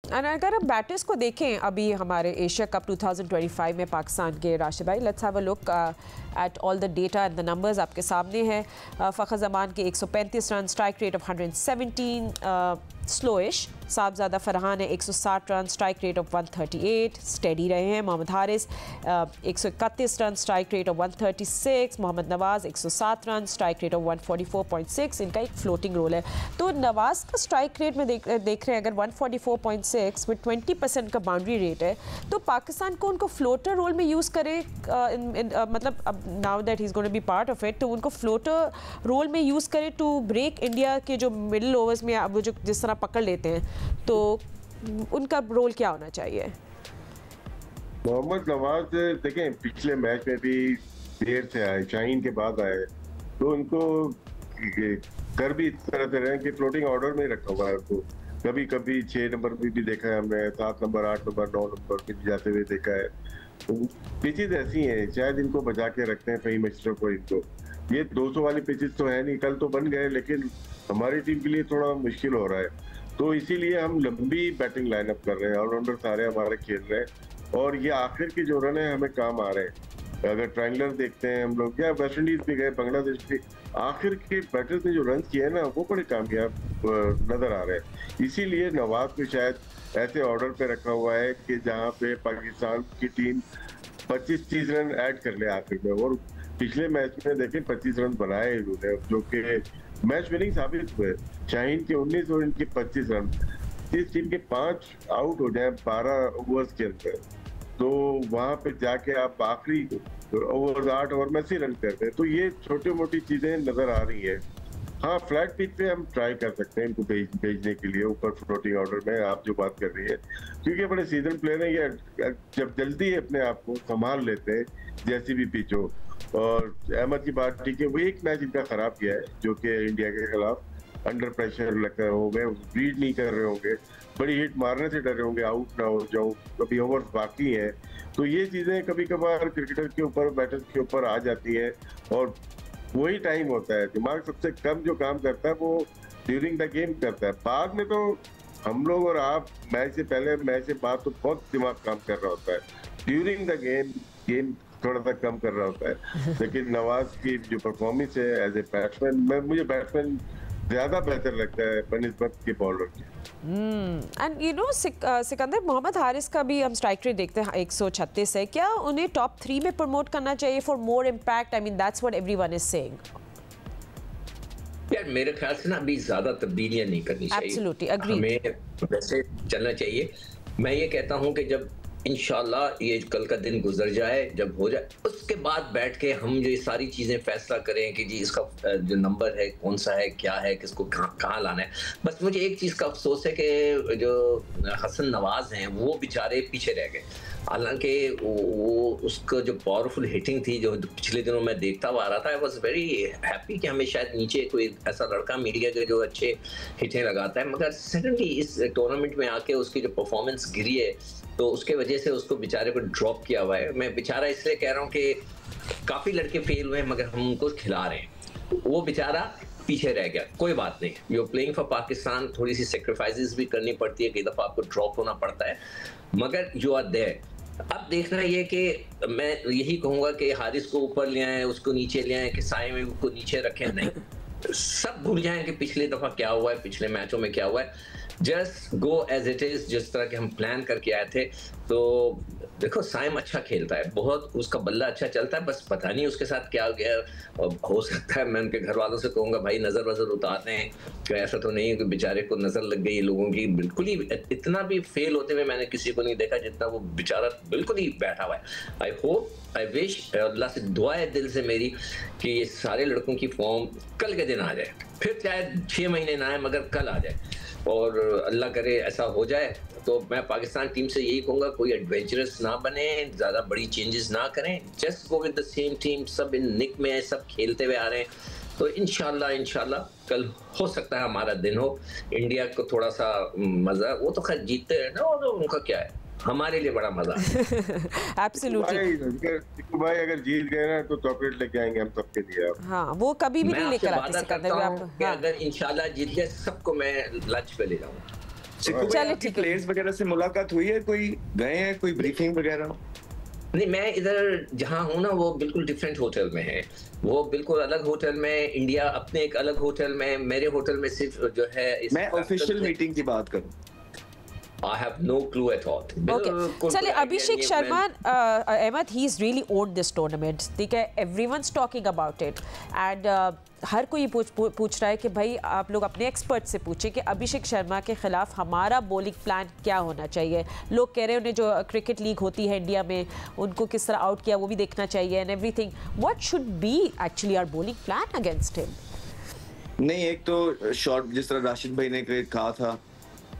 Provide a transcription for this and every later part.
अगर हम बैटर्स को देखें अभी हमारे एशिया कप 2025 में पाकिस्तान के राशिद भाई, let's have a look at all the data and the numbers आपके सामने हैं। फ़खर जमान के 135 run, strike rate of 117, slowish. Sahibzada Farhan है 160 run, strike rate of 138, steady रहे हैं। Mohammad Haris 131 run, strike rate of 136। Mohammad Nawaz 107 run, strike rate of 144.6। इनका एक फ्लोटिंग रोल है। तो नवाज़ का स्ट्राइक रेट में देख रहे हैं अगर 144.6 विद 20% का बाउंड्री रेट है, तो पाकिस्तान को उनको फ्लोटर रोल में यूज़ करे, मतलब अब now that he is going to be part of it, तो उनको फ्लोटर रोल में यूज़ करे टू ब्रेक इंडिया के जो मिडिल ओवर्स में वो जो जिस तरह पकड़ लेते हैं, तो उनका रोल क्या होना चाहिए? मोहम्मद नवाज देखें पिछले मैच में भी देर से आए, शाहीन के बाद आए, तो उनको कर भी इस तरह से रहे कि फ्लोटिंग ऑर्डर में रखा हुआ है उनको। कभी कभी 6 नंबर भी देखा है हमने, 7 नंबर, 8 नंबर, 9 नंबर भी जाते हुए देखा है। तो पिचेज ऐसी हैं, शायद इनको बचा के रखते हैं फहीम अशरफ को। इनको ये 200 वाली पिचेज तो है नहीं, कल तो बन गए, लेकिन हमारी टीम के लिए थोड़ा मुश्किल हो रहा है। तो इसीलिए हम लंबी बैटिंग लाइनअप कर रहे हैं, ऑलराउंडर सारे हमारे खेल रहे हैं, और ये आखिर के जो रन है हमें काम आ रहे हैं। अगर ट्रायंगुलर देखते हैं हम लोग, या वेस्ट इंडीज भी गए, बांग्लादेश भी, आखिर के बैटर्स ने जो रन किए हैं ना, वो बड़े कामयाब नजर आ रहे हैं। इसीलिए नवाज को शायद ऐसे ऑर्डर पे रखा हुआ है कि जहाँ पे पाकिस्तान की टीम 25-30 रन ऐड कर ले आखिर में। और पिछले मैच में देखें 25 रन बनाए इन्होंने, जो कि मैच विनिंग साबित हुए। शाहीन के 19 और इनके 25 रन, इस टीम के 5 आउट हो जाए 12 ओवर्स के अंदर, तो वहां पे जाके आप आखिरी ओवर 8 ओवर में 80 रन करते हैं। तो ये छोटी मोटी चीजें नजर आ रही है। हाँ, फ्लैट पिच पे हम ट्राई कर सकते हैं इनको भेजने के लिए ऊपर फ्लोटिंग ऑर्डर में, आप जो बात कर रही है, क्योंकि बड़े सीजन प्लेयर हैं ये, जब जल्दी अपने आप को संभाल लेते हैं जैसी भी पिच हो। और अहमद की बात ठीक है, वो एक मैच इनका खराब किया है जो कि इंडिया के खिलाफ अंडर प्रेशर लगता हो गए, रीड नहीं कर रहे होंगे, बड़ी हिट मारने से डर रहे होंगे, आउट ना हो जाऊं, कभी ओवर बाकी है। तो ये चीजें कभी कभार क्रिकेटर के ऊपर, बैटर के ऊपर आ जाती है, और वही टाइम होता है। दिमाग सबसे कम जो काम करता है वो ड्यूरिंग द गेम करता है। बाद में तो हम लोग और आप मैच से पहले, मैच से बाद तो बहुत दिमाग काम कर रहा होता है। ड्यूरिंग द गेम थोड़ा सा कम कर रहा होता है। लेकिन नवाज की जो परफॉर्मेंस है एज ए बैट्समैन, मुझे बैट्समैन ज्यादा बेहतर लगता है बनिस्बत के बॉलर के। And you know Sikandar, Mohammad Haris का भी हम स्ट्राइक रेट देखते हैं 136 है। क्या उन्हें टॉप 3 में प्रमोट करना चाहिए for more impact? I mean that's what everyone is saying. यार मेरे ख्याल से ना अभी ज्यादा तब्दीलियां नहीं करनी चाहिए। Absolutely, agreed. हमें वैसे चलना चाहिए। मैं ये कहता हूं कि जब इंशाल्लाह ये कल का दिन गुजर जाए, जब हो जाए, उसके बाद बैठ के हम जो ये सारी चीज़ें फैसला करें कि जी इसका जो नंबर है कौन सा है, क्या है, किसको कहाँ लाना है। बस मुझे एक चीज़ का अफसोस है कि जो हसन नवाज हैं वो बेचारे पीछे रह गए। हालांकि वो उसका जो पावरफुल हिटिंग थी जो पिछले दिनों में देखता हुआ आ रहा था, आई वॉज वेरी हैप्पी कि हमें शायद नीचे कोई ऐसा लड़का मीडिया के जो अच्छे हिटें लगाता है। मगर सेकेंडली इस टूर्नामेंट में आके उसकी जो परफॉर्मेंस गिरी है, तो उसके वजह से उसको बेचारे को ड्रॉप किया हुआ है। मैं बेचारा इसलिए कह रहा हूँ कि काफ़ी लड़के फेल हुए मगर हम उनको खिला रहे हैं, वो बेचारा पीछे रह गया। कोई बात नहीं, you are playing for Pakistan, थोड़ी सी सेक्रीफाइसेस भी करनी पड़ती है, कई दफ़ा आपको ड्रॉप होना पड़ता है, मगर यू आर देयर। अब देखना ये कि मैं यही कहूँगा कि हारिस को ऊपर ले आए, उसको नीचे ले आए, कि साए में उसको नीचे रखें, नहीं, सब भूल जाएं कि पिछले दफ़ा क्या हुआ है, पिछले मैचों में क्या हुआ है। Just go as it is, जिस तरह के हम प्लान करके आए थे। तो देखो साइम अच्छा खेलता है, बहुत उसका बल्ला अच्छा चलता है, बस पता नहीं उसके साथ क्या हो गया। हो सकता है मैं उनके घर वालों से कहूँगा भाई नज़र वज़र उतार दें, कि ऐसा तो नहीं है कि बेचारे को नज़र लग गई लोगों की। बिल्कुल ही इतना भी फेल होते हुए मैंने किसी को नहीं देखा जितना वो बेचारा बिल्कुल ही बैठा हुआ है। आई होप, आई विश, अल्लाह से दुआ है दिल से मेरी कि ये सारे लड़कों की फॉर्म कल के दिन आ जाए, फिर चाहे 6 महीने ना आए मगर कल आ जाए, और अल्लाह करे ऐसा हो जाए। तो मैं पाकिस्तान टीम से यही कहूँगा, कोई एडवेंचरस ना बने, ज़्यादा बड़ी चेंजेस ना करें, just go with the same team. सब इन निक में है, सब खेलते हुए आ रहे हैं, तो इंशाल्लाह कल हो सकता है हमारा दिन हो। इंडिया को थोड़ा सा मज़ा, वो तो खैर जीतते हैं ना, और उनका क्या है, हमारे लिए बड़ा मजा। एब्सोल्युटली भाई अगर जीत गए ना तो चॉकलेट लेके आएंगे हम सबके लिए। हाँ, वो कभी भी नहीं लेकर आते कि अगर इंशाल्लाह जीत गए सबको मैं लंच पे ले जाऊंगा। चलिए ठीक है। प्लेयर्स वगैरह से मुलाकात हुई है, कोई गए हैं, कोई ब्रीफिंग वगैरह? नहीं, मैं इधर जहाँ हूँ ना वो बिल्कुल डिफरेंट होटल में है, वो बिल्कुल अलग होटल में, इंडिया अपने एक अलग होटल में, मेरे होटल में सिर्फ जो है मैं ऑफिशियल मीटिंग की बात करूँ। I have no clue at all. Okay. चलिए, Abhishek Sharma, Ahmad, he is really owned this tournament. ठीक है, everyone's talking about it and हर कोई पूछ रहा है कि भाई आप लोग अपने एक्सपर्ट से पूछें कि अभिषेक शर्मा के खिलाफ हमारा बॉलिंग प्लान क्या होना चाहिए। लोग कह रहे हैं उन्हें जो क्रिकेट लीग होती है इंडिया में उनको किस तरह आउट किया वो भी देखना चाहिए and everything. What should be actually our bowling plan against him? नहीं, एक तो शॉर्ट, जिस तरह राशिद भाई ने कहा था,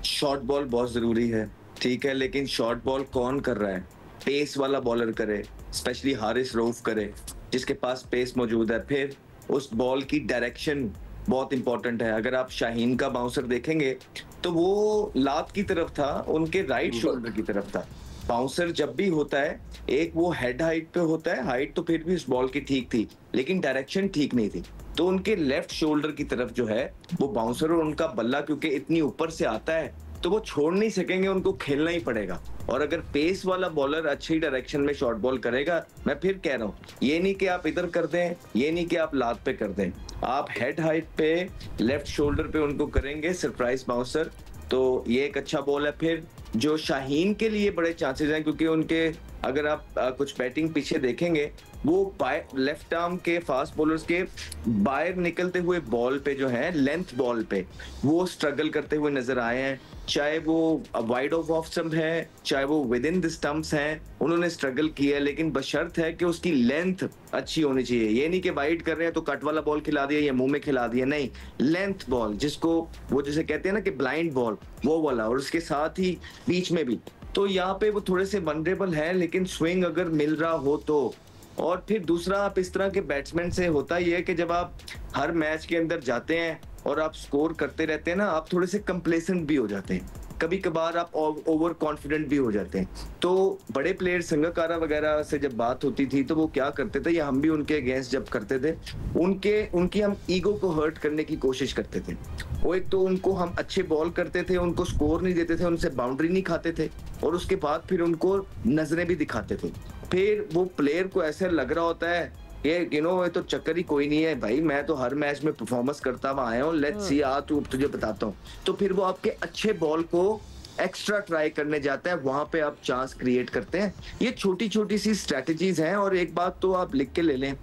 शॉर्ट बॉल बहुत जरूरी है, ठीक है, लेकिन शॉर्ट बॉल कौन कर रहा है? पेस वाला बॉलर करे, स्पेशली हारिस रऊफ करे जिसके पास पेस मौजूद है। फिर उस बॉल की डायरेक्शन बहुत इंपॉर्टेंट है। अगर आप शाहीन का बाउंसर देखेंगे तो वो लात की तरफ था, उनके राइट शोल्डर की तरफ था। बाउंसर जब भी होता है, एक वो हेड हाइट पे होता है, हाइट तो फिर भी उस बॉल की ठीक थी लेकिन डायरेक्शन ठीक नहीं थी, तो उनके लेफ्ट शोल्डर की तरफ जो है वो बाउंसर और उनका बल्ला क्योंकि इतनी ऊपर से आता है तो वो छोड़ नहीं सकेंगे, उनको खेलना ही पड़ेगा। और अगर पेस वाला बॉलर अच्छी डायरेक्शन में शॉर्ट बॉल करेगा, मैं फिर कह रहा हूँ, ये नहीं कि आप इधर कर दें, ये नहीं कि आप लात पे कर दें, आप हेड हाइट पे लेफ्ट शोल्डर पे उनको करेंगे सरप्राइज बाउंसर, तो ये एक अच्छा बॉल है। फिर जो शाहीन के लिए बड़े चांसेस हैं क्योंकि उनके, अगर आप कुछ बैटिंग पीछे देखेंगे, वो लेफ्ट आर्म के फास्ट बॉलर्स के बाहर निकलते हुए बॉल पे जो है, लेंथ बॉल पे वो स्ट्रगल करते हुए नजर आए हैं, चाहे वो वाइड ऑफ स्टंप है, चाहे वो विद इन द स्टंप्स हैं, उन्होंने स्ट्रगल किया है, लेकिन बशर्त है कि उसकी लेंथ अच्छी होनी चाहिए। ये नहीं कि वाइड कर रहे हैं तो कट वाला बॉल खिला दिया या मुंह में खिला दिया, नहीं, लेंथ बॉल, जिसको वो जैसे कहते हैं ना कि ब्लाइंड बॉल, वो वाला, और उसके साथ ही बीच में भी। तो यहाँ पे वो थोड़े से वनरेबल है, लेकिन स्विंग अगर मिल रहा हो तो। और फिर दूसरा, आप इस तरह के बैट्समैन से होता ही है कि जब आप हर मैच के अंदर जाते हैं और आप स्कोर करते रहते हैं ना, आप थोड़े से कंप्लेसेंट भी हो जाते हैं, कभी कभार आप ओवर कॉन्फिडेंट भी हो जाते हैं। तो बड़े प्लेयर संगकारा वगैरह से जब बात होती थी तो वो क्या करते थे, या हम भी उनके अगेंस्ट जब करते थे, उनकी हम ईगो को हर्ट करने की कोशिश करते थे। वो एक तो उनको हम अच्छे बॉल करते थे, उनको स्कोर नहीं देते थे, उनसे बाउंड्री नहीं खाते थे, और उसके बाद फिर उनको नजरें भी दिखाते थे। फिर वो प्लेयर को ऐसे लग रहा होता है ये ये तो चक्कर ही कोई नहीं है भाई, मैं तो हर मैच में परफॉर्मेंस करता हुआ आया हूँ, लेट्स सी, आ तू तुझे बताता हूँ। तो फिर वो आपके अच्छे बॉल को एक्स्ट्रा ट्राई करने जाता है, वहां पे आप चांस क्रिएट करते हैं। ये छोटी छोटी सी स्ट्रेटजीज हैं। और एक बात तो आप लिख के ले लें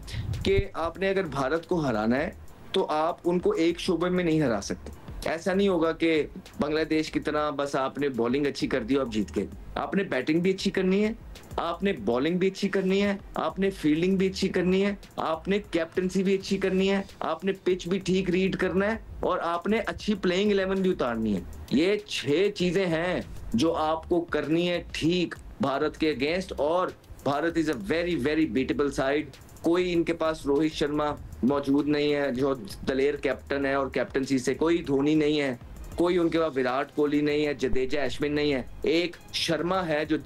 कि आपने अगर भारत को हराना है तो आप उनको एक शोबे में नहीं हरा सकते। ऐसा नहीं होगा कि बांग्लादेश की तरह बस आपने बॉलिंग अच्छी कर दी और आप जीत गए। आपने बैटिंग भी अच्छी करनी है, आपने बॉलिंग भी अच्छी करनी है, आपने फील्डिंग भी अच्छी करनी है, आपने कैप्टनसी भी अच्छी करनी है, आपने पिच भी ठीक रीड करना है, और आपने अच्छी प्लेइंग 11 भी उतारनी है। ये 6 चीजें हैं जो आपको करनी है ठीक भारत के अगेंस्ट। और Bharat is a very very beatable side. कोई इनके पास रोहित शर्मा मौजूद नहीं है जो दलेर कैप्टन है और कैप्टनसी से, कोई धोनी नहीं है, कोई उनके पास विराट कोहली नहीं है, जडेजा अश्विन नहीं है, एक शर्मा है जो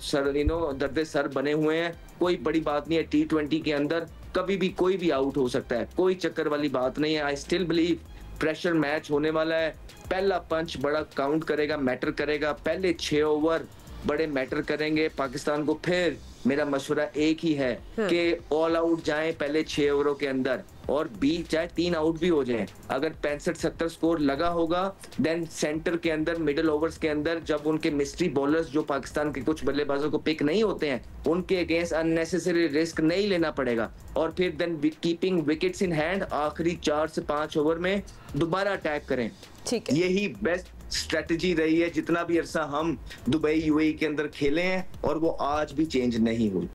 दर्दे सर बने हुए हैं। कोई बड़ी बात नहीं है, T20 के अंदर कभी भी कोई भी आउट हो सकता है, कोई चक्कर वाली बात नहीं है। I still believe pressure match होने वाला है। पहला पंच बड़ा काउंट करेगा, मैटर करेगा, पहले 6 ओवर बड़े मैटर करेंगे पाकिस्तान को। फिर मेरा मशवरा एक ही है कि ऑल आउट जाएं पहले 6 ओवरों के अंदर, और चाहे 3 आउट भी हो जाएं। अगर 65-70 स्कोर लगा होगा, देन सेंटर के अंदर, मिडिल ओवर्स के अंदर, जब उनके मिस्ट्री बॉलर्स जो पाकिस्तान के कुछ बल्लेबाजों को पिक नहीं होते हैं, उनके अगेंस्ट अननेसेसरी रिस्क नहीं लेना पड़ेगा। और फिर then keeping wickets in hand, आखिरी 4 से 5 ओवर में दोबारा अटैक करें। ठीक है, यही बेस्ट स्ट्रेटजी रही है जितना भी अरसा हम दुबई यूएई के अंदर खेले हैं, और वो आज भी चेंज नहीं हुई।